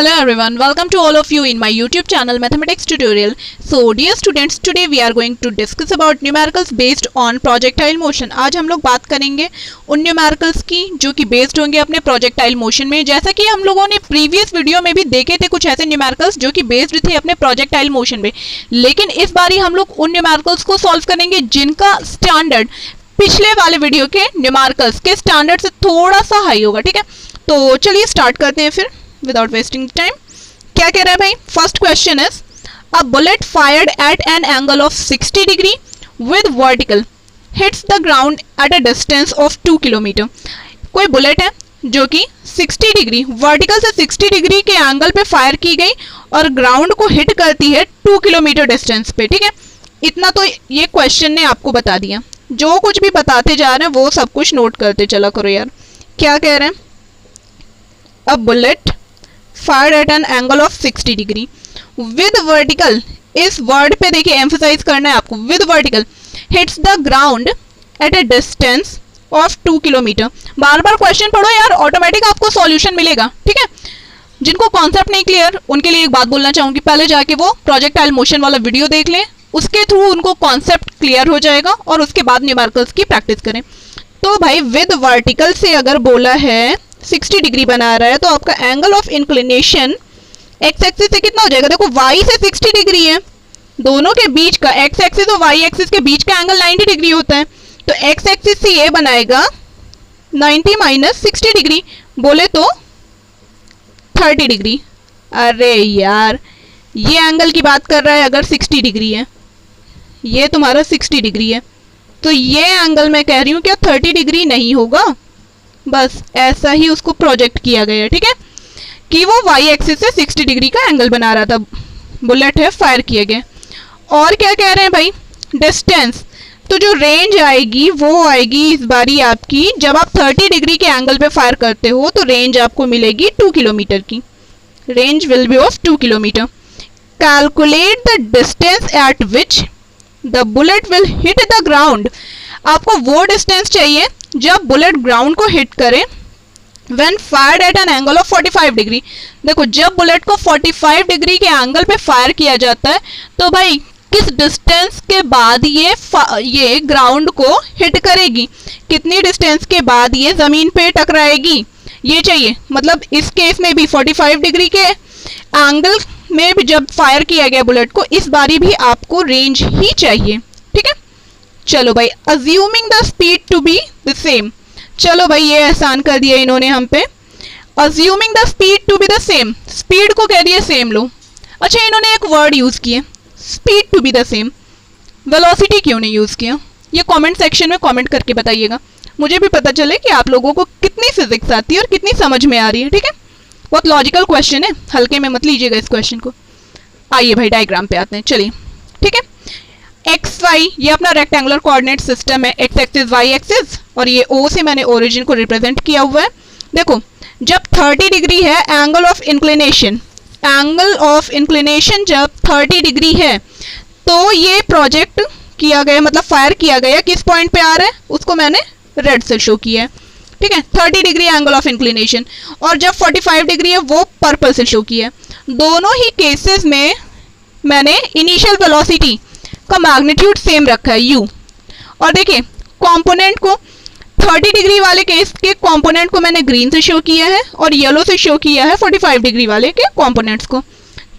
Hello everyone, welcome to all of you in my YouTube channel Mathematics Tutorial. So dear students, today we are going to discuss about numericals based on projectile motion. आज हम लोग बात करेंगे उन numericals की जो कि based होंगे अपने projectile motion में। जैसा कि हम लोगों ने प्रीवियस वीडियो में भी देखे थे कुछ ऐसे numericals जो कि बेस्ड थे अपने projectile motion में, लेकिन इस बारी हम लोग उन numericals को सॉल्व करेंगे जिनका स्टैंडर्ड पिछले वाले वीडियो के न्यूमेरिकल्स के स्टैंडर्ड से थोड़ा सा हाई होगा। ठीक है, तो चलिए स्टार्ट करते हैं फिर विदाउट वेस्टिंग टाइम। क्या कह रहा है भाई? First question is a bullet fired eight an angle of 60 degree with vertical hits the ground at a distance of 2 kilometre. कोई बुलेट है जो कि 60 डिग्री वर्टिकल से 60 डिग्री के एंगल पे फायर की गई और ग्राउंड को हिट करती है 2 किलोमीटर डिस्टेंस पे। ठीक है, इतना तो ये क्वेश्चन ने आपको बता दिया। जो कुछ भी बताते जा रहे हैं वो सब कुछ नोट करते चला करो यार। क्या कह रहे हैं? A bullet fired eight an angle of 60 degree with vertical, इस वर्ड पे देखिए एम्फसाइज करना है आपको, with vertical hits the ground at a distance of 2 kilometre. Bar bar question पढ़ो यार, ऑटोमेटिक आपको सॉल्यूशन मिलेगा। ठीक है, जिनको कॉन्सेप्ट नहीं क्लियर उनके लिए एक बात बोलना चाहूंगी, पहले जाके वो प्रोजेक्टाइल मोशन वाला वीडियो देख लें, उसके थ्रू उनको कॉन्सेप्ट क्लियर हो जाएगा और उसके बाद न्यूमेरिकल्स की प्रैक्टिस करें। तो भाई विद वर्टिकल से अगर बोला है 60 डिग्री बना रहा है तो आपका angle of inclination x axis से कितना हो जाएगा? देखो वाई से 60 डिग्री है, दोनों के बीच का एक्स एक्सिस और वाई एक्सिस के बीच का एंगल 90 डिग्री होता है, तो एक्स एक्सिस से ये बनाएगा 90 माइनस 60 डिग्री, बोले तो 30 डिग्री। अरे यार ये एंगल की बात कर रहा है अगर 60 डिग्री है, ये तुम्हारा 60 डिग्री है, तो ये एंगल मैं कह रही हूँ क्या 30 डिग्री नहीं होगा? बस ऐसा ही उसको प्रोजेक्ट किया गया है। ठीक है, कि वो वाई एक्सिस से 60 डिग्री का एंगल बना रहा था, बुलेट है फायर किया गया। और क्या कह रहे हैं भाई? डिस्टेंस, तो जो रेंज आएगी वो आएगी इस बारी आपकी, जब आप 30 डिग्री के एंगल पे फायर करते हो तो रेंज आपको मिलेगी 2 किलोमीटर की, range will be of 2 kilometre. Calculate the distance eight which the bullet will hit the ground, आपको वो डिस्टेंस चाहिए जब बुलेट ग्राउंड को हिट करे when fired eight an angle of 45 degree. देखो जब बुलेट को 45 डिग्री के एंगल पे फायर किया जाता है तो भाई किस डिस्टेंस के बाद ये ग्राउंड को हिट करेगी, कितनी डिस्टेंस के बाद ये जमीन पे टकराएगी, ये चाहिए। मतलब इस केस में भी 45 डिग्री के एंगल में भी जब फायर किया गया बुलेट को, इस बारी भी आपको रेंज ही चाहिए। ठीक है, चलो भाई assuming the speed to be the same, चलो भाई ये एहसान कर दिया इन्होंने हम पे, assuming the speed to be the same, speed को कह दिया सेम लो। अच्छा इन्होंने एक वर्ड यूज किया speed to be the same, velocity क्यों नहीं यूज किया? ये कमेंट सेक्शन में कमेंट करके बताइएगा, मुझे भी पता चले कि आप लोगों को कितनी फिजिक्स आती है और कितनी समझ में आ रही है। ठीक है, बहुत लॉजिकल क्वेश्चन है, हल्के में मत लीजिएगा इस क्वेश्चन को। आइए भाई डायग्राम पे आते हैं, चलिए। ठीक है, एक्स वाई ये अपना रेक्टेंगुलर कोऑर्डिनेट सिस्टम है, एक्स एक्सिस वाई एक्सिस, और ये ओ से मैंने ओरिजिन को रिप्रेजेंट किया हुआ है। देखो जब 30 डिग्री है angle of inclination, angle of inclination जब 30 डिग्री है तो ये प्रोजेक्ट किया गया, मतलब फायर किया गया किस पॉइंट पे आ रहा है उसको मैंने रेड से शो किया है। ठीक है, 30 डिग्री एंगल ऑफ इंक्लिनेशन, और जब 45 डिग्री है वो पर्पल से शो किया है। दोनों ही केसेस में मैंने इनिशियल वेलोसिटी का मैग्नीट्यूड सेम रखा है u, और देखिए कंपोनेंट को 30 डिग्री वाले केस के कंपोनेंट को मैंने ग्रीन से शो किया है और येलो से शो किया है 45 डिग्री वाले के कंपोनेंट्स को।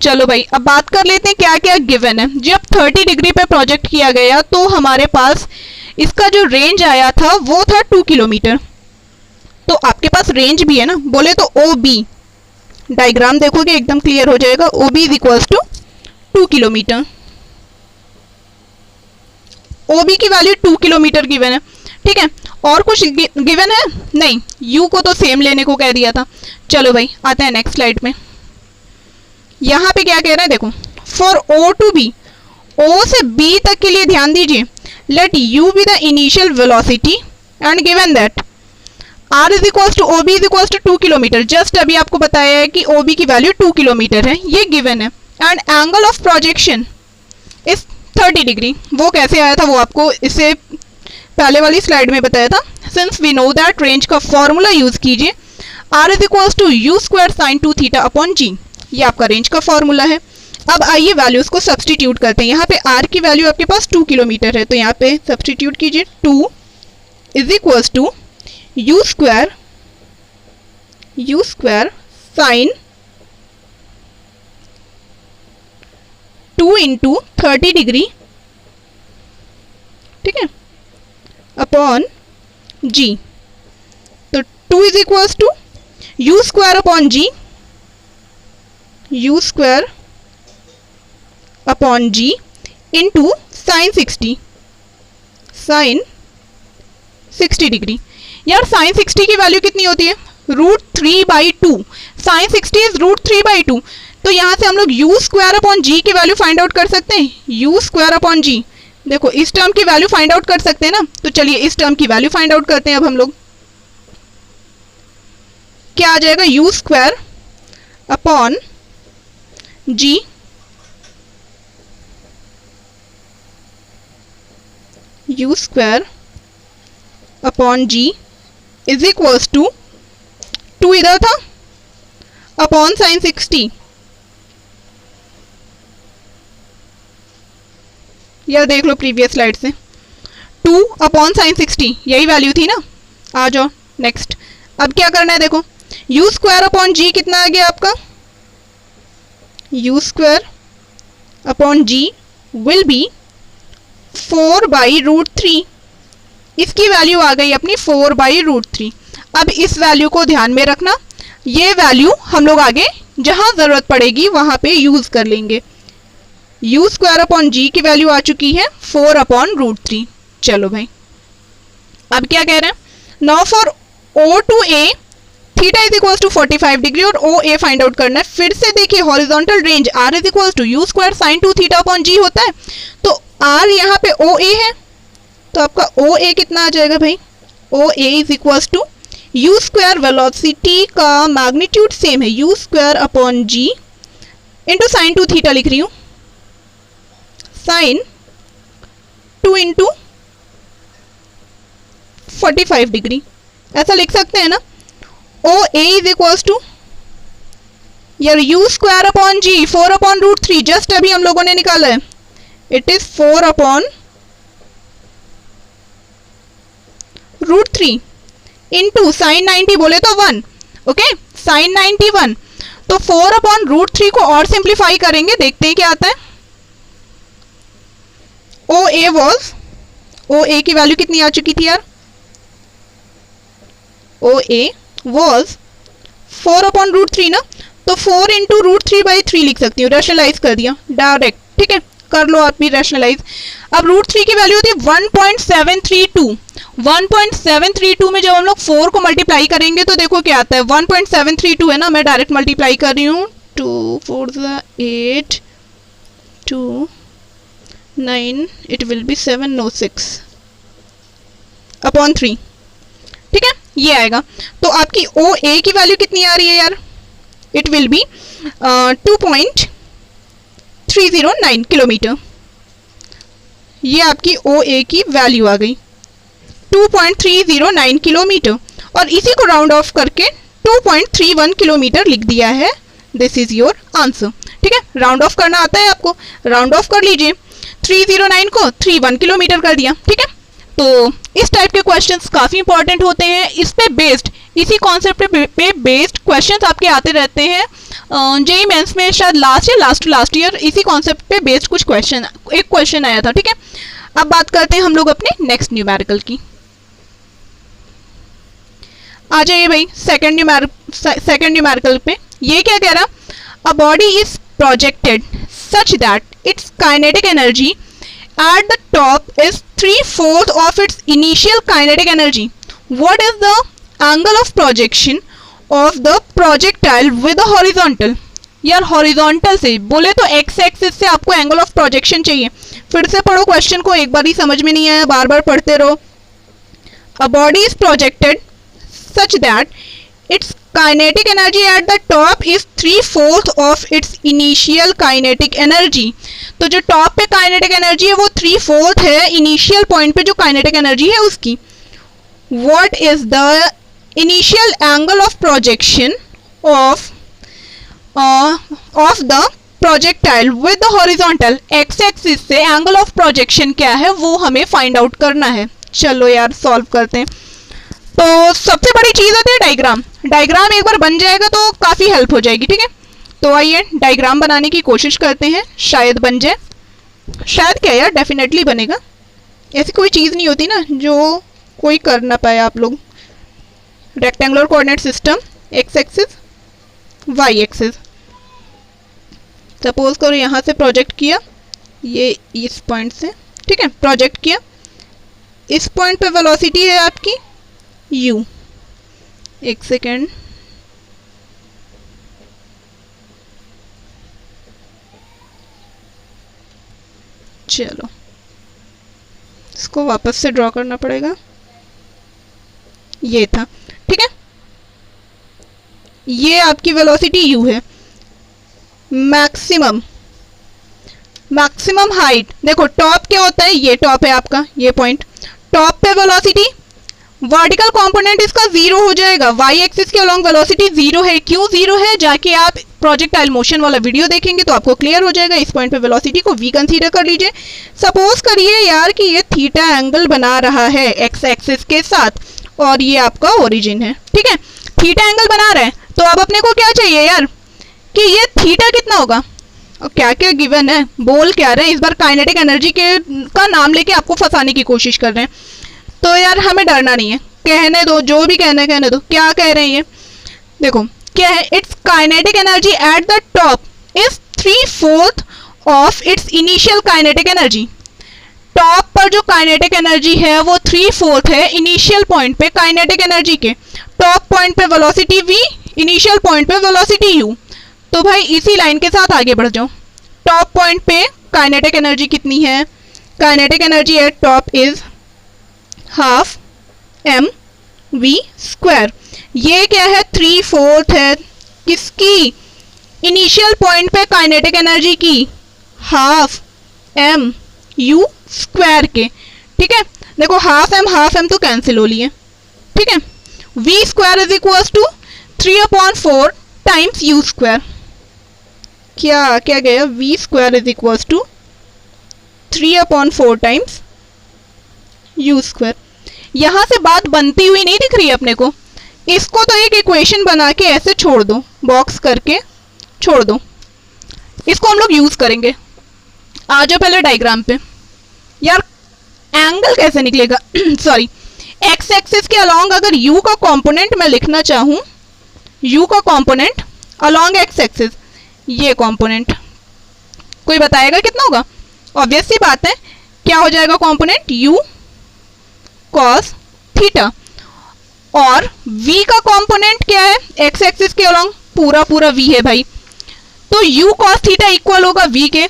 चलो भाई अब बात कर लेते हैं क्या क्या गिवन है। जब 30 डिग्री पे प्रोजेक्ट किया गया तो हमारे पास इसका जो रेंज आया था वो था 2 किलोमीटर, तो आपके पास रेंज भी है ना, बोले तो OB, डायग्राम देखोगे एकदम क्लियर हो जाएगा, OB is equals to 2 kilometre. OB की वैल्यू 2 किलोमीटर गिवन है। ठीक है, और कुछ गिवन है नहीं, U को तो सेम लेने को कह दिया था। चलो भाई आते हैं नेक्स्ट स्लाइड में, यहाँ पे क्या कह रहा है देखो, for O to B, O से B तक के लिए ध्यान दीजिए, let U be the initial velocity and given that R is equals to OB is equals to 2 kilometre. Just अभी आपको बताया है कि OB की वैल्यू 2 किलोमीटर है, ये गिवन है, and angle of projection is 30 degree. वो कैसे आया था वो आपको इससे पहले वाली स्लाइड में बताया था। Since we know that range का फॉर्मूला यूज कीजिए, R is equals to U² sin 2 theta upon G। ये आपका रेंज का फॉर्मूला है। अब आइए वैल्यूज को सब्सटीट्यूट करते हैं। यहाँ पे r की वैल्यू आपके पास 2 किलोमीटर है, तो यहाँ पे सब्सटीट्यूट कीजिए। 2 is equals to u square sine 2 into 30 degree, ठीक है, अपॉन g। तो 2 is equals to u square upon g, u square upon g into sine 60 degree. यार साइन 60 की वैल्यू कितनी होती है? √3/2। Sine 60 is √3/2। तो यहाँ से हम लोग u स्क्वायर अपॉन g की वैल्यू फाइंड आउट कर सकते हैं। u स्क्वायर अपॉन g, देखो इस टर्म की वैल्यू फाइंड आउट कर सकते हैं ना, तो चलिए इस टर्म की वैल्यू फाइंड आउट करते हैं। अब हम लोग क्या आ जाएगा? u square upon g u square upon g is equals to 2 इधर था अपॉन साइन 60। यार देख लो प्रीवियस स्लाइड से 2 अपॉन साइन 60 यही वैल्यू थी ना। आ जाओ नेक्स्ट। अब क्या करना है? देखो u स्क्वायर अपॉन g कितना आ गया आपका? u square upon g will be 4/√3। इसकी वैल्यू आ गई अपनी 4/√3। अब इस वैल्यू को ध्यान में रखना, ये वैल्यू हम लोग आगे जहां जरूरत पड़ेगी वहां पे यूज कर लेंगे। u स्क्वायर अपॉन g की वैल्यू आ चुकी है 4/√3। चलो भाई अब क्या कह रहे हैं? Now for o to a theta is equals to 45 degree और o a फाइंड आउट करना है। फिर से देखिए horizontal range r is equals to u square sine 2 theta upon g होता है, तो r यहाँ पे o a है, तो आपका o a कितना आ जाएगा भाई? o a is equals to u square, velocity का मैग्नीट्यूड सेम है, u square upon g into sine 2 theta लिख रही हूँ, साइन 2 इंटू 45 डिग्री, ऐसा लिख सकते हैं ना। o a is equals to यार u square upon g 4/√3, just अभी हम लोगों ने निकाला है, इट इज 4/√3 इंटू साइन 90 बोले तो 1, ओके, साइन 91। तो 4/√3 को और सिंप्लीफाई करेंगे, देखते हैं क्या आता है। ओ ए की वैल्यू कितनी आ चुकी थी यार? ओ ए वॉज 4/√3 ना, तो 4 इंटू √3/3 लिख सकती हूँ, रैशनलाइज कर दिया डायरेक्ट, ठीक है, कर लो आप भी रैशनलाइज। अब √3 की वैल्यू होती है 1.732। 1.732 में जब हम लोग 4 को मल्टीप्लाई करेंगे तो देखो क्या आता है, 1.732 है ना, मैं डायरेक्ट मल्टीप्लाई कर रही हूँ, 2 4 8 2 9, इट विल बी 706 अपॉन 3, ठीक है, ये आएगा। तो आपकी ओ ए की वैल्यू कितनी आ रही है यार? It will B 2.309 kilometre. ये आपकी ओ ए की वैल्यू आ गई 2.309 किलोमीटर, और इसी को राउंड ऑफ करके 2.31 किलोमीटर लिख दिया है। दिस इज योर आंसर, ठीक है। राउंड ऑफ करना आता है आपको, राउंड ऑफ कर लीजिए, 309 को 31 किलोमीटर कर दिया, ठीक है। तो इस टाइप के क्वेश्चंस काफ़ी इंपॉर्टेंट होते हैं, इस पे बेस्ड, इसी कॉन्सेप्ट पे बेस्ड क्वेश्चंस आपके आते रहते हैं। जेईई मेंस में शायद लास्ट ईयर इसी कॉन्सेप्ट पे बेस्ड कुछ क्वेश्चन, एक क्वेश्चन आया था, ठीक है। अब बात करते हैं हम लोग अपने नेक्स्ट न्यूमेरिकल की। आ जाइए भाई सेकंड न्यूमेरिकल पे। ये क्या कह रहा? अ body is projected such that it's kinetic energy at the top is 3/4 of its initial kinetic energy. What is the angle of projection of the projectile with the horizontal? यार horizontal से बोले तो x axis से आपको angle of projection चाहिए। फिर से पढ़ो क्वेश्चन को, एक बार ही समझ में नहीं आया बार बार पढ़ते रहो। अ body is projected such that it's kinetic energy at the top is 3/4 of its initial kinetic energy. तो जो टॉप पे काइनेटिक एनर्जी है वो 3/4 है इनिशियल पॉइंट पे जो काइनेटिक एनर्जी है उसकी। What is the initial angle of projection of of the projectile with the horizontal x axis से एंगल ऑफ प्रोजेक्शन क्या है वो हमें फाइंड आउट करना है। चलो यार सॉल्व करते हैं। तो सबसे बड़ी चीज़ होती है डायग्राम। डायग्राम एक बार बन जाएगा तो काफ़ी हेल्प हो जाएगी, ठीक है। तो आइए डायग्राम बनाने की कोशिश करते हैं, शायद बन जाए। शायद क्या यार, डेफिनेटली बनेगा। ऐसी कोई चीज़ नहीं होती ना जो कोई कर ना पाए आप लोग। Rectangular coordinate system, X axis Y axis. Suppose करो यहाँ से प्रोजेक्ट किया, ये इस पॉइंट से, ठीक है, प्रोजेक्ट किया। इस पॉइंट पे वेलोसिटी है आपकी u। एक सेकेंड, चलो इसको वापस से ड्रॉ करना पड़ेगा। ये था, ठीक है। ये आपकी वेलोसिटी u है। मैक्सिमम हाइट, देखो टॉप क्या होता है, ये टॉप है आपका, ये पॉइंट। टॉप पे वेलोसिटी, वर्टिकल कंपोनेंट इसका 0 हो जाएगा। वाई एक्सिस के अलोंग वेलोसिटी 0 है। क्यों 0 है, जाके आप प्रोजेक्टाइल मोशन वाला वीडियो देखेंगे तो आपको क्लियर हो जाएगा। इस पॉइंट पे वेलोसिटी को v कंसीडर कर लीजिए। सपोज करिए यार कि ये थीटा एंगल बना रहा है एक्स एक्सिस के साथ और ये आपका ओरिजिन है, ठीक है। थीटा एंगल बना रहा है तो अब अपने को क्या चाहिए यार कि ये थीटा कितना होगा और क्या क्या गिवन है, बोल क्या रहे हैं। इस बार काइनेटिक एनर्जी का नाम लेके आपको फंसाने की कोशिश कर रहे हैं। तो यार हमें डरना नहीं है, कहने दो, जो भी कहना है कहने दो। क्या कह रहे हैं ये, देखो क्या है, it's kinetic energy at the top is 3/4 of its initial kinetic energy. Top पर जो काइनेटिक एनर्जी है वो 3/4 है इनिशियल पॉइंट पे काइनेटिक एनर्जी के। टॉप पॉइंट पे वेलोसिटी v, इनिशियल पॉइंट पे वेलोसिटी u। तो भाई इसी लाइन के साथ आगे बढ़ जाओ। टॉप पॉइंट पे काइनेटिक एनर्जी कितनी है, kinetic energy at top is half mv²। ये क्या है, 3/4 है किसकी, इनिशियल पॉइंट पे काइनेटिक एनर्जी की, हाफ mu² के, ठीक है। देखो हाफ m तो कैंसिल हो लिए, ठीक है। v² is equal to 3/4 times u²। क्या क्या गया, v² is equal to 3/4 times u²। यहां से बात बनती हुई नहीं दिख रही है अपने को। इसको तो एक इक्वेशन बना के ऐसे छोड़ दो, बॉक्स करके छोड़ दो। इसको हम लोग यूज करेंगे। आ जाओ पहले डायग्राम पे। यार एंगल कैसे निकलेगा सॉरी, एक्स एक्सिस के अलोंग अगर u का कंपोनेंट मैं लिखना चाहूं, u का कंपोनेंट अलोंग एक्स एक्सिस, ये कंपोनेंट कोई बताएगा कितना होगा। ऑब्वियस सी बात है, क्या हो जाएगा कंपोनेंट, u cos थीटा। और v का कंपोनेंट क्या है, एक्स एक्सिस के अलोंग पूरा v है भाई। तो u cos थीटा इक्वल होगा v के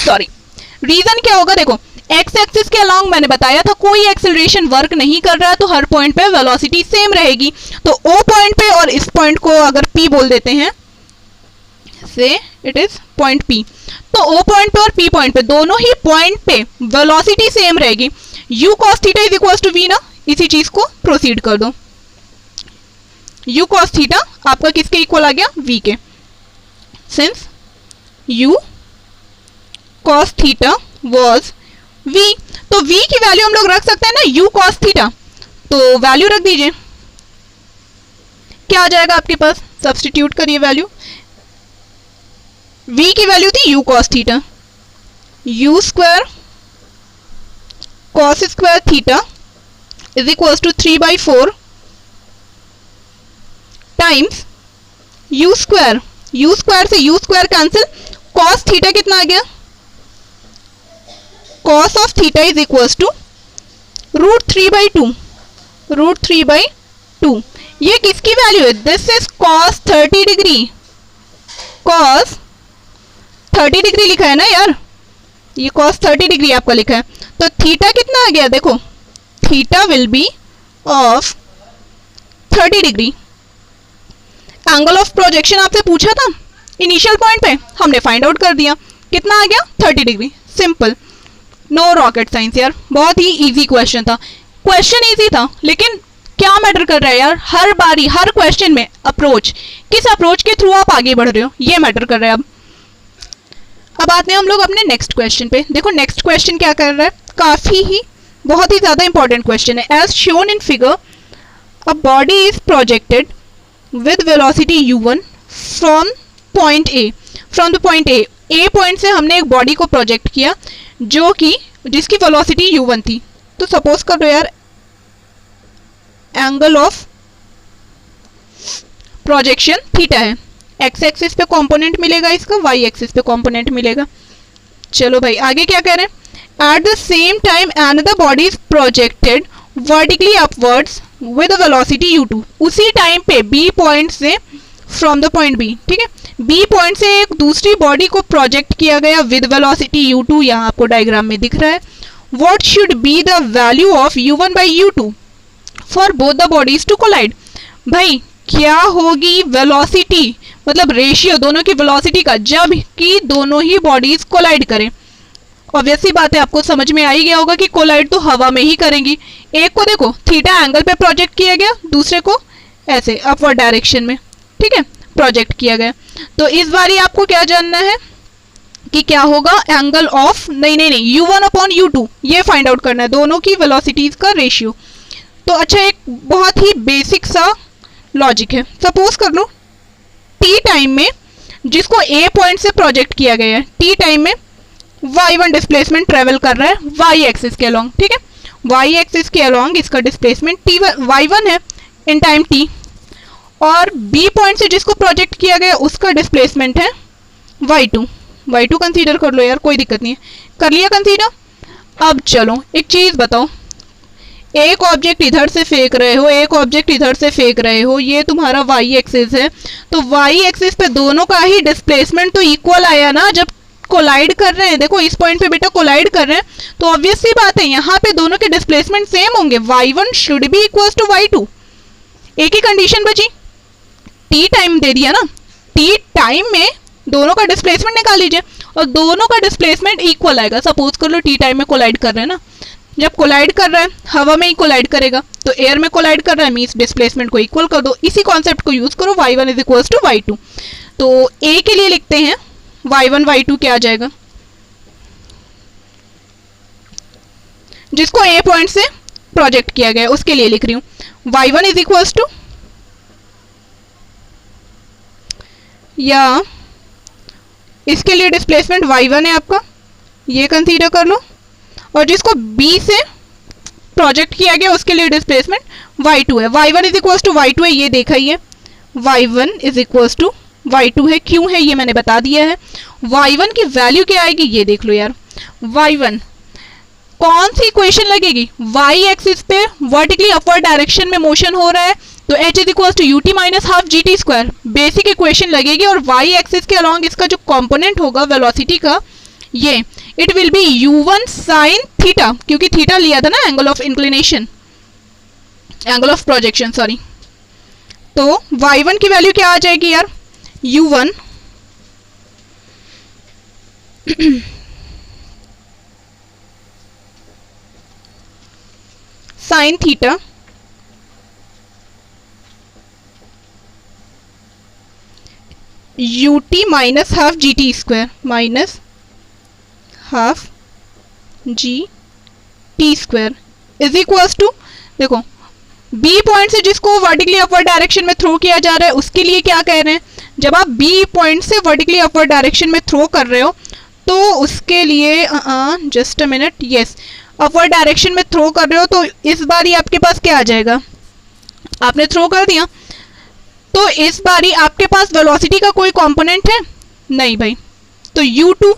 सॉरी। रीजन क्या होगा, देखो एक्स एक्सिस के अलोंग मैंने बताया था कोई एक्सेलरेशन वर्क नहीं कर रहा है तो हर पॉइंट पे वेलोसिटी सेम रहेगी। तो O पॉइंट पे और इस पॉइंट को अगर P बोल देते हैं, say it is point P, तो O पॉइंट पे और P पॉइंट पे दोनों ही पॉइंट पे वेलोसिटी सेम रहेगी। u cos theta is equal to v ना, इसी चीज को प्रोसीड कर दो। u cos थीटा आपका किसके इक्वल आ गया, v के। Since u cos theta was v, तो v की वैल्यू हम लोग रख सकते हैं ना, u cos थीटा। तो वैल्यू रख दीजिए, क्या आ जाएगा आपके पास, सब्स्टिट्यूट करिए वैल्यू। v की वैल्यू थी u cos theta, u² cos² theta is equal to 3/4 times u²। u² से u² कैंसिल, cos थीटा कितना आ गया, cos of theta is equal to √3/2, √3/2। ये किसकी वैल्यू है, this is cos 30 degree, cos 30 degree लिखा है ना यार, ये cos 30 डिग्री आपका लिखा है। तो थीटा कितना आ गया, देखो theta will be of 30 degree. Angle of projection आपसे पूछा था इनिशियल पॉइंट पे, हमने फाइंड आउट कर दिया, कितना आ गया 30 degree. Simple, no rocket science यार, बहुत ही इजी क्वेश्चन था। क्वेश्चन इजी था लेकिन क्या मैटर कर रहा है यार, हर बारी हर क्वेश्चन में अप्रोच, किस अप्रोच के थ्रू आप आगे बढ़ रहे हो, ये मैटर कर रहा है। अब आते हैं हम लोग अपने नेक्स्ट क्वेश्चन पे। देखो नेक्स्ट क्वेश्चन क्या कर रहा है, काफी ही बहुत ही ज्यादा इंपॉर्टेंट क्वेश्चन है। As shown in figure, a body is projected with velocity u1 from point A, from the point A point से हमने एक बॉडी को प्रोजेक्ट किया जो कि जिसकी वेलोसिटी u1 थी। तो सपोज कर लो यार एंगल ऑफ प्रोजेक्शन थीटा है, एक्स एक्सिस पे कंपोनेंट मिलेगा इसका, वाई एक्सिस पे कंपोनेंट मिलेगा। चलो भाई आगे क्या कह रहे हैं, at the same time another body is projected vertically upwards with velocity u2, उसी टाइम पे बी पॉइंट से फ्रॉम द पॉइंट बी, ठीक है, बी पॉइंट से एक दूसरी बॉडी को प्रोजेक्ट किया गया विद वेलोसिटी u2, यहाँ आपको डायग्राम में दिख रहा है। What should be the value of u1 by u2 for both the bodies to collide. भाई क्या होगी वेलोसिटी, मतलब रेशियो दोनों की वेलोसिटी का जब कि दोनों ही बॉडीज कोलाइड करें। ऑब्वियसली बात है, आपको समझ में आ ही गया होगा कि कोलाइड तो हवा में ही करेंगी। एक को देखो थीटा एंगल पे प्रोजेक्ट किया गया, दूसरे को ऐसे अपवर्ड डायरेक्शन में, ठीक है, प्रोजेक्ट किया गया। तो इस बारी आपको क्या जानना है कि क्या होगा एंगल ऑफ, नहीं u1 अपॉन u2, ये फाइंड आउट करना है, दोनों की वेलोसिटीज का रेशियो। तो अच्छा एक बहुत ही बेसिक सा लॉजिक है। सपोज कर लो t टाइम में जिसको a पॉइंट से प्रोजेक्ट किया गया है, t टाइम में y1 डिस्प्लेसमेंट ट्रेवल कर रहा है y एक्सिस के अलोंग, ठीक है, y एक्सिस के अलोंग इसका डिस्प्लेसमेंट y1 है इन टाइम t, और b पॉइंट से जिसको प्रोजेक्ट किया गया उसका डिस्प्लेसमेंट है y2 कंसीडर कर लो यार, कोई दिक्कत नहीं है, कर लिया कंसीडर। अब चलो एक चीज बताओ, एक ऑब्जेक्ट इधर से फेंक रहे हो, एक ऑब्जेक्ट इधर से फेंक रहे हो, ये तुम्हारा y एक्सिस है, तो y एक्सिस पे दोनों का ही डिस्प्लेसमेंट तो इक्वल आया ना जब कोलाइड कर रहे हैं। देखो इस पॉइंट पे बेटा कोलाइड कर रहे हैं, तो ऑब्वियस सी बात है यहाँ पे दोनों के डिस्प्लेसमेंट सेम होंगे, y1 should be equal to y2। एक ही कंडीशन बची, t टाइम दे दिया ना, t टाइम में दोनों का डिस्प्लेसमेंट निकाल लीजिए और दोनों का डिस्प्लेसमेंट इक्वल आएगा। सपोज कर लो t टाइम में कोलाइड कर रहे हैं ना, जब कोलाइड कर रहा है हवा में ही कोलाइड करेगा, तो एयर में कोलाइड कर रहा है मींस डिस्प्लेसमेंट को इक्वल कर दो, इसी कॉन्सेप्ट को यूज करो, y1 is equal to y2। तो a के लिए लिखते हैं y1 y2 क्या आ जाएगा, जिसको a पॉइंट से प्रोजेक्ट किया गया उसके लिए लिख रही हूं, y1 इज इक्वल टू, या इसके लिए डिस्प्लेसमेंट y1 है आपका, ये कंसीडर कर लो, और जिसको b से प्रोजेक्ट किया गया उसके लिए डिस्प्लेसमेंट y2 है। y1 is equal to y2 है, ये देखा ही है, y1 is equal to y2 है, क्यों है ये मैंने बता दिया है। y1 की वैल्यू क्या आएगी ये देख लो यार, y1 कौन सी इक्वेशन लगेगी, y एक्सिस पे वर्टिकली अपवर्ड डायरेक्शन में मोशन हो रहा है, तो h is equal to ut minus half gt square, basic equation लगेगी, और y एक्सिस के अलोंग इसका जो कंपोनेंट होगा वेलोसिटी का, ये it will be u1 sine theta, क्योंकि थीटा लिया था ना angle of inclination, angle of projection sorry. तो y1 की वैल्यू क्या आ जाएगी यार, u1 sine theta ut minus half gt square, minus half gt square is equal to, देखो b पॉइंट से जिसको वर्टिकली अपवर्ड डायरेक्शन में थ्रो किया जा रहा है उसके लिए क्या कह रहे हैं, जब आप b पॉइंट से वर्टिकली अपवर्ड डायरेक्शन में थ्रो कर रहे हो तो उसके लिए just a minute, yes upward direction में थ्रो कर रहे हो, तो इस बार ही आपके पास क्या आ जाएगा, आपने थ्रो कर दिया तो इस बारी आपके पास वेलोसिटी का कोई कंपोनेंट है नहीं भाई, तो u2,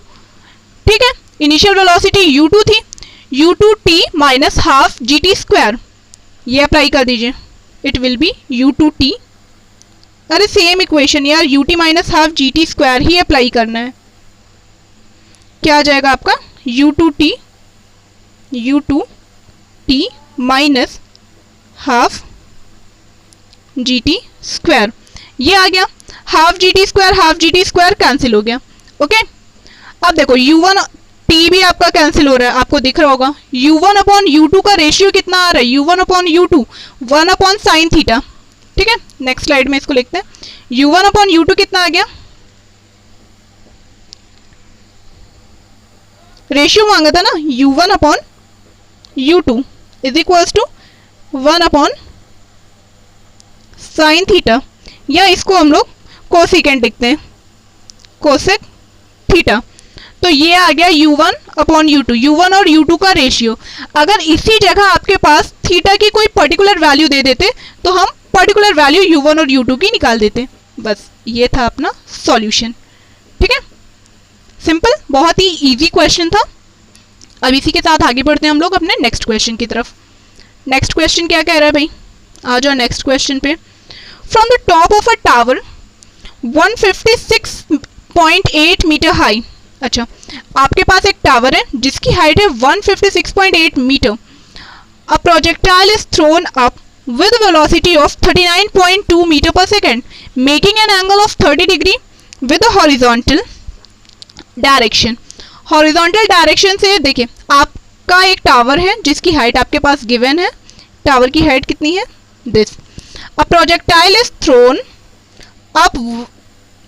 ठीक है, इनिशियल वेलोसिटी u2 थी, u2t minus half gt square, ये अप्लाई कर दीजिए, इट विल बी u2t, अरे सेम इक्वेशन यार, ut minus half gt square ही अप्लाई करना है, क्या आ जाएगा आपका u2t minus half gt square, ये आ गया, हाफ gt स्क्वायर कैंसिल हो गया, ओके। अब देखो u1 t टी भी आपका कैंसिल हो रहा है, आपको दिख रहा होगा। u1 अपॉन u2 का रेशियो कितना आ रहा है, u1 upon u2 1 upon sine theta. ठीक है, नेक्स्ट स्लाइड में इसको लिखते हैं। u1 अपॉन u2 कितना आ गया, रेशियो मांगा था ना, u1 upon u2 is equals to 1 upon sine theta, या इसको हम लोग कोसेकेंट लिखते हैं, कोसेक थीटा। तो ये आ गया u1 अपॉन u2, u1 और u2 का रेशियो। अगर इसी जगह आपके पास थीटा की कोई पर्टिकुलर वैल्यू दे देते तो हम पर्टिकुलर वैल्यू u1 और u2 की निकाल देते। बस ये था अपना सॉल्यूशन। ठीक है, सिंपल, बहुत ही इजी क्वेश्चन था। अब इसी के साथ आगे बढ़ते हैं हम लोग अपने नेक्स्ट क्वेश्चन की तरफ। नेक्स्ट क्वेश्चन क्या कह रहा है भाई, आ जाओ नेक्स्ट क्वेश्चन पे। From the top of a tower 156.8 meter high. अच्छा, आपके पास एक टावर है जिसकी हाइट है 156.8 meter. A projectile is thrown up with velocity of 39.2 meter per second, making an angle of 30 degree with the horizontal direction. Horizontal direction से देखिए, आपका एक टावर है जिसकी हाइट आपके पास गिवन है। टावर की हाइट कितनी है, this. A projectile is thrown up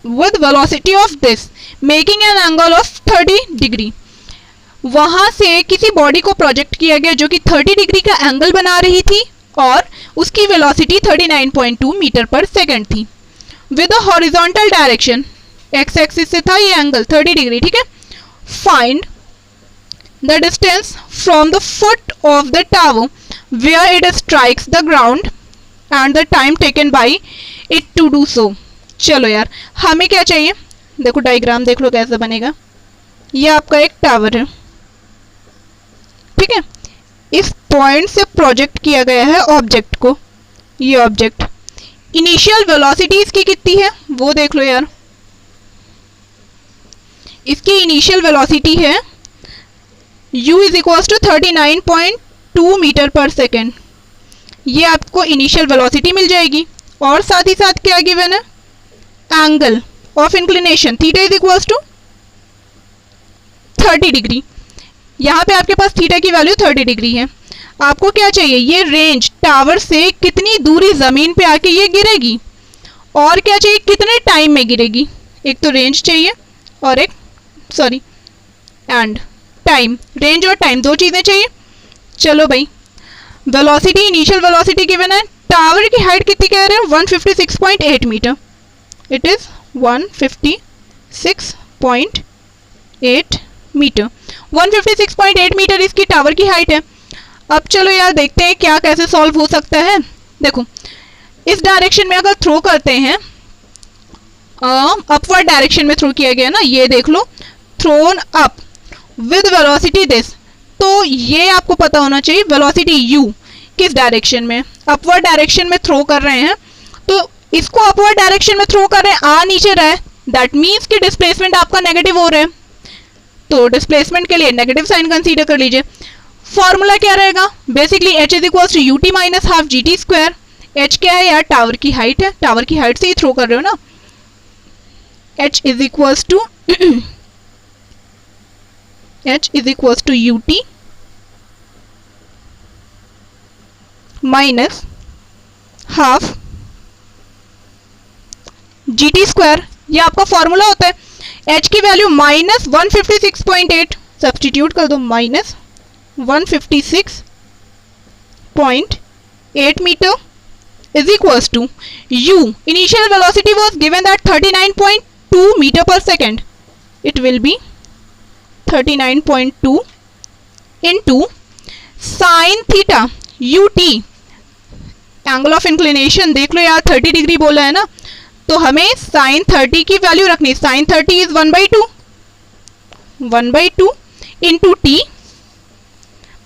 with velocity of this, making an angle of 30 degree. वहां से किसी बॉडी को प्रोजेक्ट किया गया जो कि 30 डिग्री का एंगल बना रही थी और उसकी वेलोसिटी 39.2 मीटर पर सेकंड थी। With a horizontal direction, X axis से था ये एंगल 30 डिग्री। ठीक है, find the distance from the foot of the tower where it strikes the ground and the time taken by it to do so. चलो यार, हमें क्या चाहिए, देखो डायग्राम देख लो कैसे बनेगा। ये आपका एक टावर है, ठीक है, इस पॉइंट से प्रोजेक्ट किया गया है ऑब्जेक्ट को। ये ऑब्जेक्ट, इनिशियल वेलोसिटी इसकी कितनी है वो देख लो यार। इसकी इनिशियल वेलोसिटी है u is equal to 39.2 metre per second. ये आपको इनिशियल वेलोसिटी मिल जाएगी और साथ ही साथ क्या गिवन है, angle of inclination theta is equal to 30 degree. यहाँ पे आपके पास थीटा की वैल्यू 30 डिग्री है। आपको क्या चाहिए, ये रेंज टावर से कितनी दूरी जमीन पे आके ये गिरेगी, और क्या चाहिए, कितने टाइम में गिरेगी। एक तो रेंज चाहिए और एक एंड टाइम, रेंज और टाइम दो चीजें चाहिए। चलो भाई, वेलोसिटी, इनिशियल वेलोसिटी गिवन है, टावर की हाइट कितनी कह रहे हैं, 156.8 meter. It is 156.8 meter. 156.8 meter इसकी टावर की हाइट है। अब चलो यार देखते हैं क्या कैसे सॉल्व हो सकता है। देखो, इस डायरेक्शन में अगर थ्रो करते हैं, अपवर्ड डायरेक्शन में थ्रो किया गया ना, ये देख लो, thrown up with velocity this, तो ये आपको पता होना चाहिए वेलोसिटी u किस डायरेक्शन में, अपवर्ड डायरेक्शन में थ्रो कर रहे हैं। तो इसको अपवर्ड डायरेक्शन में थ्रो कर रहे हैं, आ नीचे रहा है, दैट मीन्स कि डिस्प्लेसमेंट आपका नेगेटिव हो रहा है। तो डिस्प्लेसमेंट के लिए नेगेटिव साइन कंसीडर कर लीजिए। फॉर्मूला क्या रहेगा, basically h is equal to ut minus half gt square. h क्या है यार, टावर की हाइट है, टावर की हाइट से ही थ्रो कर रहे हो ना। h is equal to ut minus half gt square, ये आपका फॉर्मूला होता है। h की वैल्यू माइनस 156.8 सब्सटीट्यूट कर दो, minus 156.8 metre is equals to u, initial velocity was given that 39.2 metre per second. It will be 39.2 into sine theta ut, angle of inclination देख लो यार, 30 डिग्री बोला है ना, तो हमें साइन 30 की वैल्यू रखनी। Sine 30 is 1/2 into t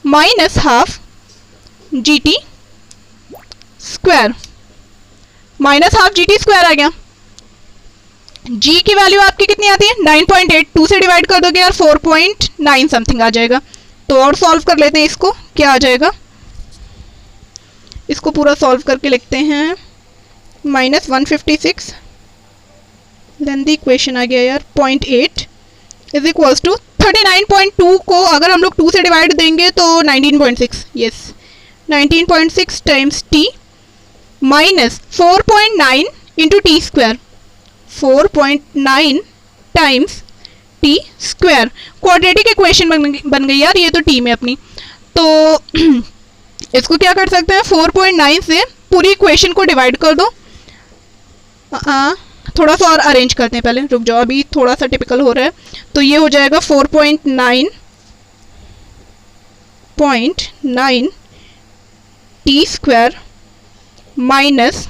minus half gt square, minus half gt square आ गया। g की वैल्यू आपकी कितनी आती है, 9.8, 2 से डिवाइड कर दोगे यार 4.9 समथिंग आ जाएगा। तो और सॉल्व कर लेते हैं इसको, क्या आ जाएगा, इसको पूरा सॉल्व करके लिखते हैं। माइनस 156 देन द इक्वेशन आ गया यार 0.8 इज इक्वल्स टू 39.2 को अगर हम लोग 2 से डिवाइड देंगे तो 19.6, yes 19.6 times T minus 4.9 into T square, 4.9 times T square. Quadratic equation बन गई यार ये तो टी में अपनी। तो इसको क्या कर सकते हैं, 4.9 से पूरी इक्वेशन को डिवाइड कर दो। थोड़ा सा और अरेंज करते हैं पहले, रुक जाओ अभी थोड़ा सा टिपिकल हो रहा है। तो ये हो जाएगा 4.9 टी स्क्वायर माइनस,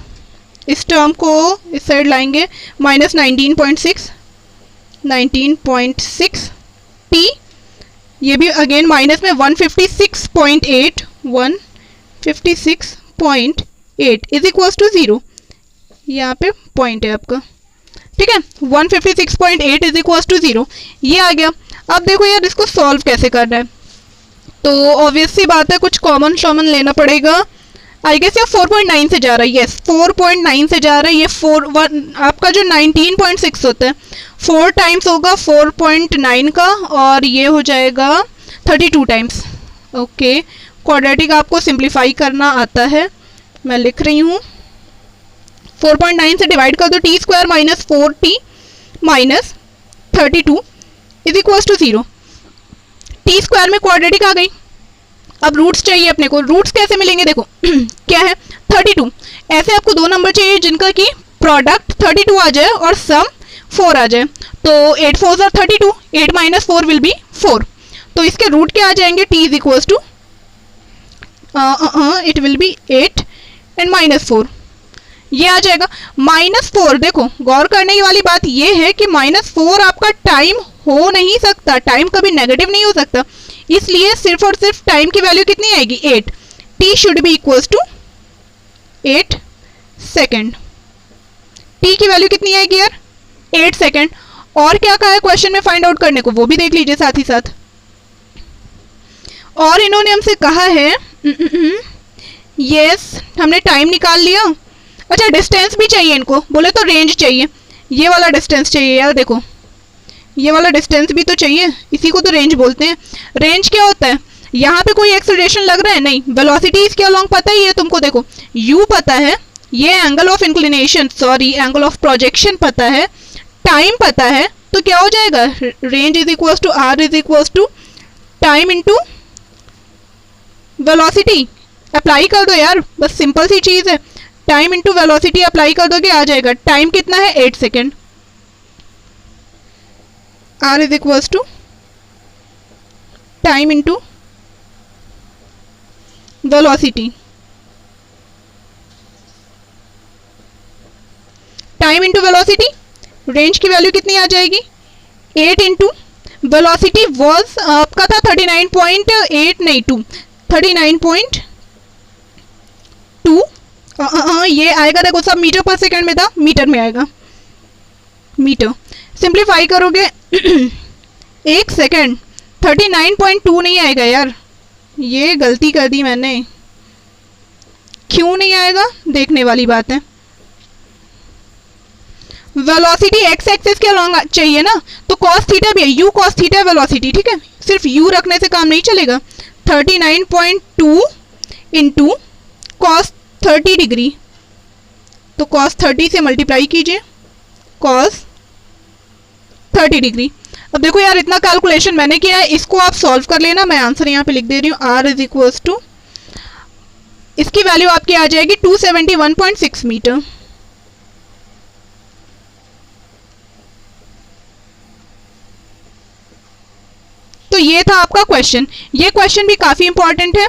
इस टर्म को इस साइड लाएंगे, माइनस 19.6 टी, ये भी अगेन माइनस में 156.8 इज इक्वल्स टू 0, यहाँ पे पॉइंट है आपका, ठीक है। 156.8 इज इक्वल्स टू 0 ये आ गया। अब देखो यार इसको सॉल्व कैसे करना है, तो ऑब्वियस सी बात है कुछ कॉमन शॉमन लेना पड़ेगा। आई गेस ये 4.9 से जा रहा है, यस 4.9 से जा रहा है। ये 1 आपका जो 19.6 होता है 4 टाइम्स होगा 4.9 का, और ये हो जाएगा 32 टाइम्स। ओके, क्वाड्रेटिक आपको सिंप्लीफाई करना आता है, मैं लिख रही हूँ। 4.9 से डिवाइड कर दो, T square minus 4t minus 32 is equals to 0। T square में क्वाड्रेटिक आ गई। अब रूट्स चाहिए अपने को, रूट्स कैसे मिलेंगे देखो क्या है 32। ऐसे आपको दो नंबर चाहिए जिनका कि प्रोडक्ट 32 आ जाए और सम 4 आ जाए। तो 8 4 आर 32, 8 माइनस 4 विल बी 4। तो इसके रूट क्या आ जाएंगे, t is equals to it will be 8 and minus 4, ये आ जाएगा। -4 देखो गौर करने वाली बात ये है कि -4 आपका टाइम हो नहीं सकता, टाइम कभी नेगेटिव नहीं हो सकता, इसलिए सिर्फ और सिर्फ टाइम की वैल्यू कितनी आएगी 8। t should be equals to 8 second. t की वैल्यू कितनी आएगी यार 8 सेकेंड। और क्या कहा है क्वेश्चन में फाइंड आउट करने को, वो भी देख लीजिए साथ ही साथ। और इन्होंने हमसे कहा है यस हमने टाइम निकाल लिया। अच्छा डिस्टेंस भी चाहिए इनको, बोले तो रेंज चाहिए, ये वाला डिस्टेंस चाहिए यार, देखो ये वाला डिस्टेंस भी तो चाहिए, इसी को तो रेंज बोलते हैं। रेंज क्या होता है, यहाँ पे कोई एक्सेलरेशन लग रहा है नहीं, वेलोसिटी इसके अलोंग पता ही है तुमको, देखो u पता है, ये angle of inclination sorry angle of projection पता है, टाइम पता है, तो क्या हो जाएगा range is equals to r is equals to time into velocity. Apply कर दो यार, बस सिंपल सी चीज़ है, टाइम इंटू वेलोसिटी अप्लाई कर दोगे आ जाएगा। टाइम कितना है 8 second, r is equals to time into velocity. Time into velocity, range की वैल्यू कितनी आ जाएगी 8 इंटू वेलोसिटी वॉज आपका था 39.8 नहीं 2 39.2 ये आएगा, देखो सब मीटर पर सेकेंड में था, मीटर में आएगा, मीटर सिंप्लीफाई करोगे 1 सेकेंड 39.2 नहीं आएगा यार, ये गलती कर दी मैंने, क्यों नहीं आएगा देखने वाली बात है। वेलोसिटी एक्स एक्सिस के अलॉन्ग चाहिए ना, तो cos थीटा भी है, u cos थीटा वेलोसिटी, ठीक है, सिर्फ u रखने से काम नहीं चलेगा। 39.2 इंटू cos 30 डिग्री, तो cos 30 से मल्टीप्लाई कीजिए cos 30 डिग्री। अब देखो यार इतना कैलकुलेशन मैंने किया है, इसको आप सॉल्व कर लेना, मैं आंसर यहाँ पे लिख दे रही हूँ। r इज इक्वल्स टू इसकी वैल्यू आपकी आ जाएगी 271.6 मीटर। तो ये था आपका क्वेश्चन, ये क्वेश्चन भी काफी इंपॉर्टेंट है।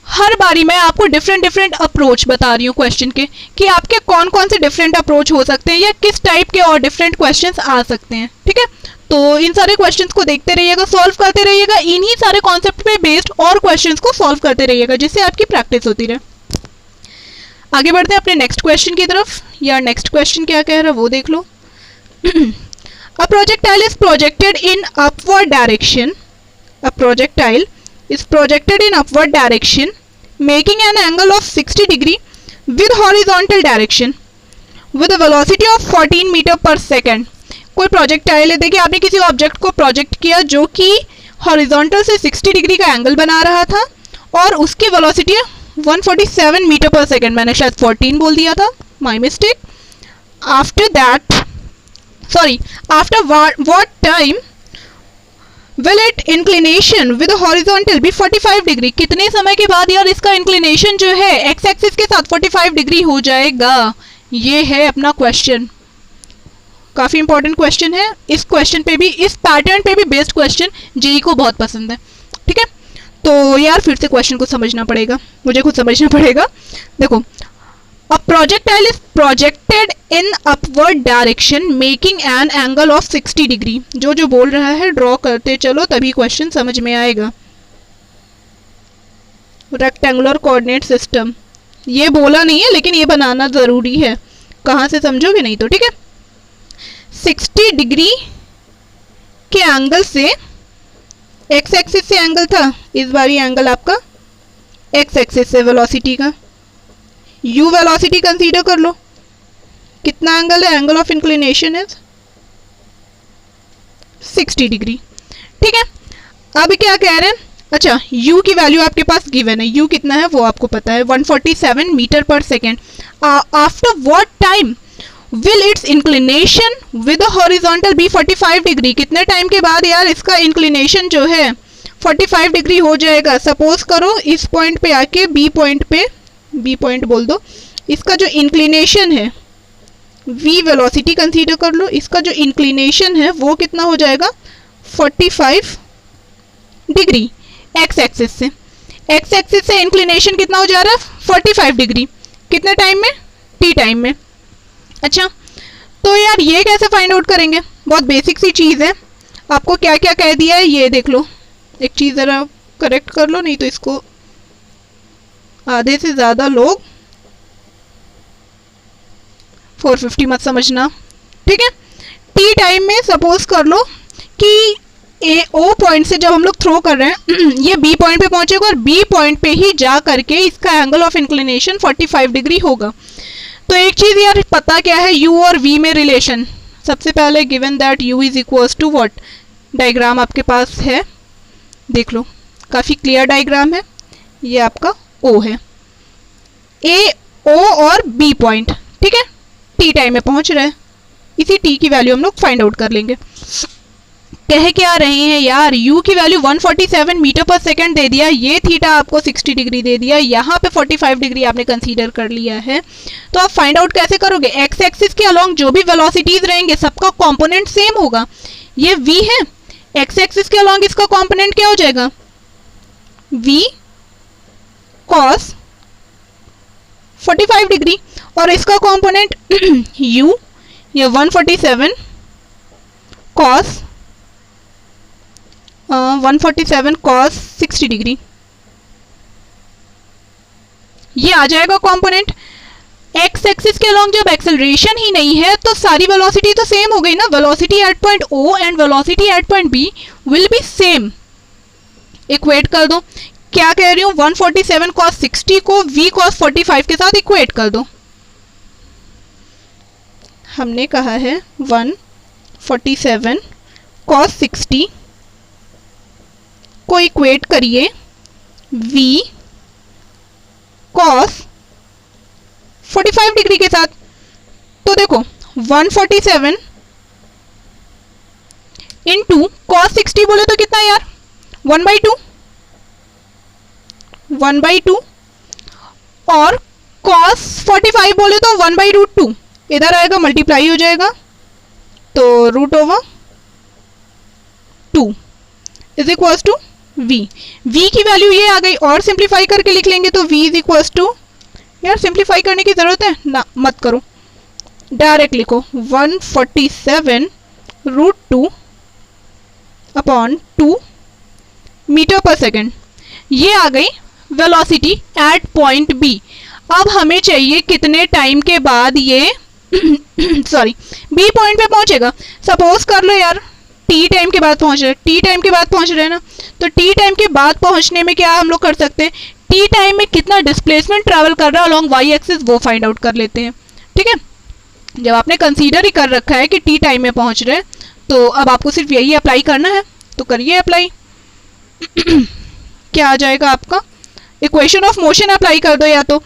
हर बारी मैं आपको डिफरेंट अप्रोच बता रही हूँ क्वेश्चन के, कि आपके कौन कौन से डिफरेंट अप्रोच हो सकते हैं या किस टाइप के और डिफरेंट क्वेश्चंस आ सकते हैं, ठीक है। तो इन सारे क्वेश्चंस को देखते रहिएगा, सॉल्व करते रहिएगा, इन्हीं सारे कॉन्सेप्ट पे बेस्ड और क्वेश्चंस को सॉल्व करते रहिएगा, जिससे आपकी प्रैक्टिस होती रहे। आगे बढ़ते हैं अपने नेक्स्ट क्वेश्चन की तरफ। यार नेक्स्ट क्वेश्चन क्या कह रहा है वो देख लो। A projectile is projected in upward direction. A projectile is projected in upward direction, making an angle of 60 degree with horizontal direction, with a velocity of 14 meter per second. कोई projectile है, देखिए आपने किसी ऑब्जेक्ट को project किया जो कि horizontal से 60 डिग्री का एंगल बना रहा था और उसकी वेलोसिटी 147 मीटर पर सेकेंड, मैंने शायद 14 बोल दिया था, my mistake. After that after what time will it inclination with horizontal be 45 degree, कितने समय के बाद यार इसका इंक्लिनेशन जो है एक्स एक्सिस के साथ 45 डिग्री हो जाएगा? ये है अपना क्वेश्चन, काफ़ी इंपॉर्टेंट क्वेश्चन है। इस क्वेश्चन पे भी, इस पैटर्न पे भी बेस्ड क्वेश्चन जेई को बहुत पसंद है, ठीक है। तो यार फिर से क्वेश्चन को समझना पड़ेगा, मुझे खुद समझना पड़ेगा। देखो, अ projectile is projected in upward direction making an angle of 60 degree. जो जो बोल रहा है ड्रॉ करते चलो, तभी क्वेश्चन समझ में आएगा। रेक्टेंगुलर कोऑर्डिनेट सिस्टम, ये बोला नहीं है लेकिन ये बनाना ज़रूरी है, कहाँ से समझोगे नहीं तो, ठीक है। 60 डिग्री के एंगल से, एक्स एक्सिस से एंगल था, इस बार ये एंगल आपका एक्स एक्सिस से वेलोसिटी का, यू वेलोसिटी कंसीडर कर लो। कितना एंगल है? Angle of inclination is 60 degree, ठीक है। अब क्या कह रहे हैं? अच्छा, u की वैल्यू आपके पास गिवन है, u कितना है वो आपको पता है, 147 meter per second. After what time will its inclination with horizontal be 45 degree, कितने टाइम के बाद यार इसका इंक्लिनेशन जो है 45 डिग्री हो जाएगा? सपोज करो इस पॉइंट पे आके बी पॉइंट बोल दो, इसका जो इंक्लिनेशन है v वेलोसिटी कंसीडर कर लो, इसका जो इंक्लिनेशन है वो कितना हो जाएगा? 45 डिग्री एक्स एक्सिस से। एक्स एक्सिस से इंक्लिनेशन कितना हो जा रहा है? 45 डिग्री। कितने टाइम में? t टाइम में। अच्छा, तो यार ये कैसे फाइंड आउट करेंगे? बहुत बेसिक सी चीज़ है, आपको क्या क्या कह दिया है ये देख लो। एक चीज़ ज़रा करेक्ट कर लो, नहीं तो इसको आधे से ज़्यादा लोग 450 मत समझना, ठीक है। टी टाइम में सपोज कर लो कि ए ओ पॉइंट से जब हम लोग थ्रो कर रहे हैं ये बी पॉइंट पे पहुंचेगा और बी पॉइंट पे ही जा करके इसका एंगल ऑफ इंक्लिनेशन 45 डिग्री होगा। तो एक चीज़ यार पता क्या है, u और v में रिलेशन। सबसे पहले given that u is equals to what, diagram आपके पास है, देख लो, काफ़ी क्लियर डायग्राम है। ये आपका o है, a o और b पॉइंट, ठीक है, t टाइम में पहुंच रहे हैं। इसी t की वैल्यू हम लोग फाइंड आउट कर लेंगे। कह क्या रहे हैं यार, u की वैल्यू 147 मीटर पर सेकंड दे दिया, ये थीटा आपको 60 डिग्री दे दिया, यहाँ पे 45 डिग्री आपने कंसीडर कर लिया है। तो आप फाइंड आउट कैसे करोगे? एक्स एक्सिस के अलोंग जो भी वेलोसिटीज रहेंगे सबका कंपोनेंट सेम होगा। ये v है, एक्स एक्सिस के अलोंग इसका कंपोनेंट क्या हो जाएगा? v cos 45 डिग्री, और इसका कंपोनेंट u, ये 147 cos 147 cos 60 डिग्री, ये आ जाएगा कंपोनेंट। एक्स एक्सिस के अलोंग जब एक्सेलरेशन ही नहीं है तो सारी वेलोसिटी तो सेम हो गई ना, velocity at point O and velocity at point B will be same. Equate कर दो, क्या कह रही हूँ, 147 cos 60 को v cos 45 के साथ इक्वेट कर दो। हमने कहा है 147 cos 60 को इक्वेट करिए v cos 45 डिग्री के साथ। तो देखो 147 इंटू cos 60 बोले तो कितना यार, 1/2 और cos 45 बोले तो 1/√2, इधर आएगा मल्टीप्लाई हो जाएगा, तो √2 is equals to v। v की वैल्यू ये आ गई, और सिंप्लीफाई करके लिख लेंगे तो v इज इक्वल्स टू, यार सिंप्लीफाई करने की जरूरत है ना, मत करो, डायरेक्ट लिखो 147√2 अपॉन 2 मीटर पर सेकेंड। ये आ गई वेलोसिटी एट पॉइंट B। अब हमें चाहिए कितने टाइम के बाद ये सॉरी B पॉइंट पे पहुंचेगा। सपोज कर लो यार t टाइम के बाद पहुंच रहे, t टाइम के बाद पहुंच रहे हैं ना, तो t टाइम के बाद पहुंचने में क्या हम लोग कर सकते हैं, t टाइम में कितना डिस्प्लेसमेंट ट्रैवल कर रहा है अलोंग y एक्सिस वो फाइंड आउट कर लेते हैं, ठीक है। जब आपने कंसीडर ही कर रखा है कि टी टाइम में पहुंच रहे हैं, तो अब आपको सिर्फ यही अप्लाई करना है, तो करिए अप्लाई। क्या आ जाएगा आपका, इक्वेशन ऑफ मोशन अप्लाई कर दो। या तो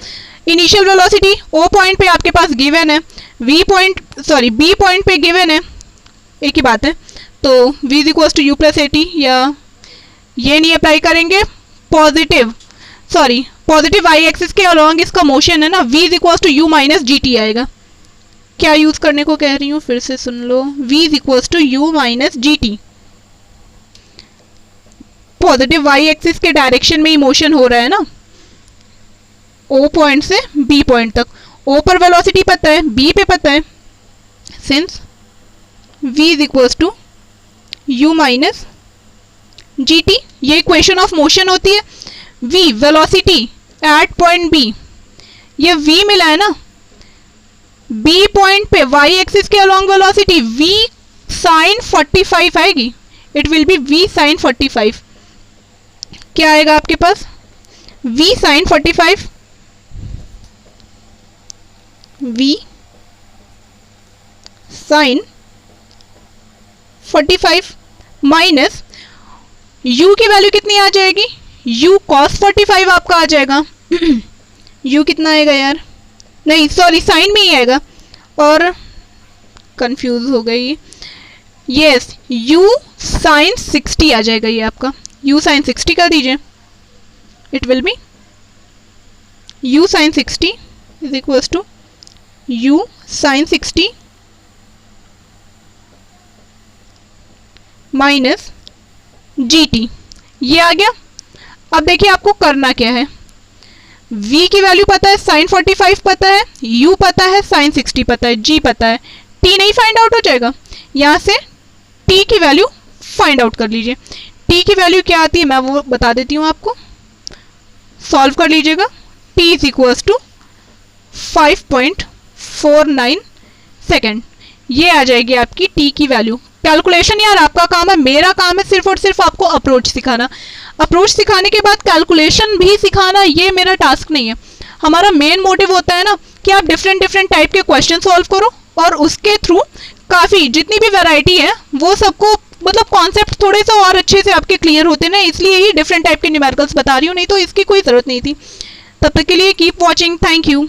इनिशियल वेलोसिटी ओ पॉइंट पे आपके पास गिवन है, बी पॉइंट पे गिवन है, एक ही बात है, तो v is equal to u plus a t, या ये नहीं अप्लाई करेंगे, पॉजिटिव वाई एक्सिस के अलॉन्ग इसका मोशन है ना, v is equal to u minus g t आएगा। क्या यूज करने को कह रही हूँ फिर से सुन लो, v is equal to u minus g t. Positive Y axis के डायरेक्शन में ही मोशन हो रहा है ना, ओ पॉइंट से बी पॉइंट तक। ओ पर वेलोसिटी पता है, बी पे पता है, since v is equal to u minus g t, ये इक्वेशन ऑफ मोशन होती है। v velocity at point b, ये v मिला है ना, b पॉइंट पे y एक्सिस के अलोंग वेलोसिटी v साइन 45 आएगी, it will be v sine 45। क्या आएगा आपके पास, v sine 45, v sine 45 minus u की वैल्यू कितनी आ जाएगी, u cos 45 आपका आ जाएगा। u कितना आएगा यार, नहीं सॉरी साइन में ही आएगा और कंफ्यूज हो गई, यस u साइन 60 आ जाएगा ये आपका, u साइन 60 कर दीजिए, it will be u sine 60 is equal to u sine 60 minus g t, ये आ गया। अब देखिए आपको करना क्या है, v की वैल्यू पता है, साइन 45 पता है, u पता है, साइन 60 पता है, g पता है, t नहीं फाइंड आउट हो जाएगा, यहाँ से t की वैल्यू फाइंड आउट कर लीजिए। t की वैल्यू क्या आती है मैं वो बता देती हूँ आपको, सॉल्व कर लीजिएगा। t is equal to 5.49 second, ये आ जाएगी आपकी t की वैल्यू। कैलकुलेशन यार आपका काम है, मेरा काम है सिर्फ और सिर्फ आपको अप्रोच सिखाना। अप्रोच सिखाने के बाद कैलकुलेशन भी सिखाना, ये मेरा टास्क नहीं है। हमारा मेन मोटिव होता है ना कि आप डिफरेंट टाइप के क्वेश्चन सॉल्व करो और उसके थ्रू काफ़ी जितनी भी वैरायटी है वो सबको मतलब कॉन्सेप्ट थोड़े से और अच्छे से आपके क्लियर होते ना, इसलिए ही डिफरेंट टाइप के न्यूमेरिकल्स बता रही हूँ, नहीं तो इसकी कोई ज़रूरत नहीं थी। तब तक के लिए कीप वॉचिंग, थैंक यू।